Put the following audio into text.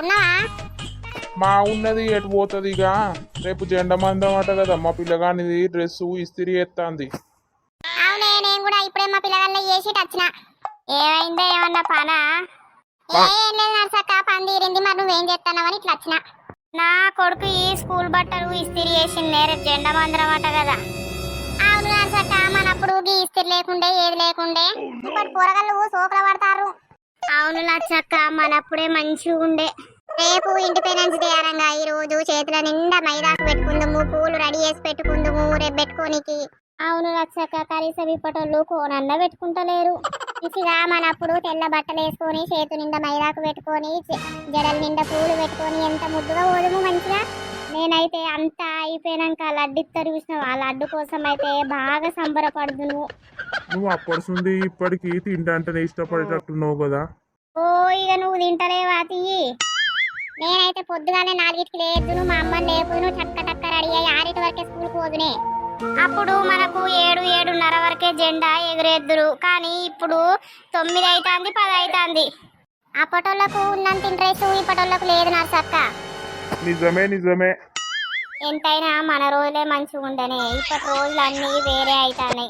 ఉన్నావా? మా ఉన్నది ఎటు పోతుంది ఇక రేపు జెండా మందం అట కదా మా పిల్లగానిది డ్రెస్సు ఇస్తిరి ఎత్తాంది. అవునే, నేను కూడా ఇప్పుడే మా పిల్లగాళ్ళ చేసి వచ్చిన. ఏమైందో ఏమన్నా పనా? ఏం లేదు నర్సక్క, పని తీరింది. మరి నువ్వేం చేస్తున్నావని ఇట్లా వచ్చిన. నా కొడుకు ఈ స్కూల్ బట్టలు ఇస్తిరి చేసింది, రేపు జెండా మందిరం అట కదా. అవును నర్సక్క, మనప్పుడు ఇస్తిరి లేకుండే ఏది లేకుండే, ఇప్పుడు కూరగాయలు సోకలు పడతారు. అవును లచ్చక్క, మనప్పుడే మంచిగా ఉండే. రేపు ఇండిపెండెన్స్ డే అనంగా ఈ రోజు చేతుల నిండా మైదాకు పెట్టుకుందాము, పూలు రెడీ చేసి పెట్టుకుందాము రేపు పెట్టుకోనికి. అవును లచ్చక్క, కనీసం ఇప్పటోళ్ళు కోనన్న పెట్టుకుంటలేరు. ఇసిగా మనప్పుడు తెల్ల బట్టలు వేసుకొని చేతు నిండా మైదాకు పెట్టుకొని జడల నిండా పూలు పెట్టుకొని ఎంత ముద్దుగా పోదుము మంచిగా. నేనైతే అంతా అయిపోయినాక లడ్డు ఇస్తారు చూసినావు, ఆ లడ్డు కోసం అయితే బాగా సంబరపడుదును. నువ్వు అప్పడుసుంది ఇప్పటికి తింటంటేనే ఇష్టపడేటట్టున్నావు కదా. ఓ ఇక నువ్వు తింటలేవా తియ్యి. నేనైతే పొద్దుగానే 4కి లేదును, మా అమ్మని లేపుదును, చక్క టక్క రెడీ అయ్యి 6 వరకే స్కూల్కి పోదునే. అప్పుడు మనకు 7-7:30 వరకే జెండా ఎగురేద్దురు, కానీ ఇప్పుడు 9 అవుతుంది 10 అవుతుంది. అప్పటోళ్ళకు ఉన్నంత ఇంట్రెస్ట్ ఇప్పటోళ్ళకు లేదు నర్సక్క. నిజమే నిజమే. ఎంతైనా మన రోజులే మంచిగా ఉండనే, ఇప్పటి రోజులు అన్నీ వేరే అవుతాయి.